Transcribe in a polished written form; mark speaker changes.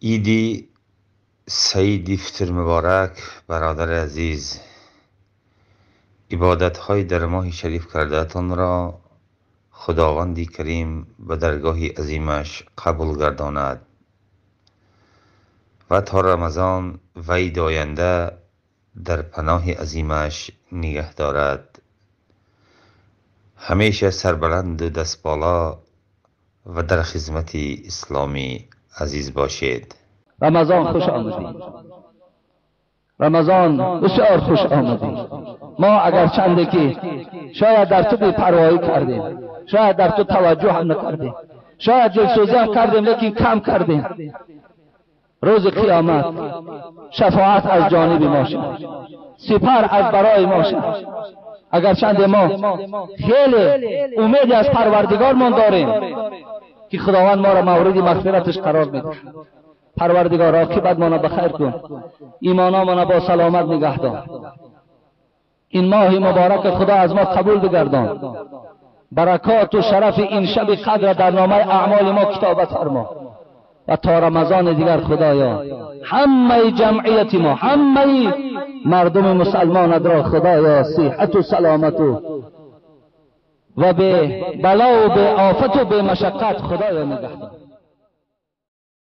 Speaker 1: ایدی سعید افطار مبارک برادر عزیز. عبادت های در ماه شریف کردهتان را خداوندی کریم به درگاه عظیمش قبول گرداند و تا رمضان و عید آینده در پناه عظیمش نگه دارد. همیشه سربلند و دست بالا و در خدمت اسلامی عزیز باشید.
Speaker 2: رمضان خوش آمدید. رمضان بسیار خوش آمدید. ما اگر چنده که شاید در تو بی‌پروایی کردیم، شاید در تو توجه هم نکردیم، شاید دلسوزی هم کردیم لیکن کم کردیم. روز قیامت شفاعت از جانب ما شد، سپر از برای ما شد. اگر چند ما خیلی امید از پروردگار ما داریم که خداوند ما را مورد مغفرتش قرار میده. پروردگار عاقبت ما را بخیر کن، ایمانا ما را با سلامت نگه دار. این ماه مبارک خدا از ما قبول بگردان. برکات و شرف این شب قدر در نامه اعمال ما کتابت فرما و تا رمضان دیگر خدایا همه جمعیت ما، همه مردم مسلمان را خدایا صحت و سلامت و به بلا و به آفت و به مشقت خدایا نگه دار.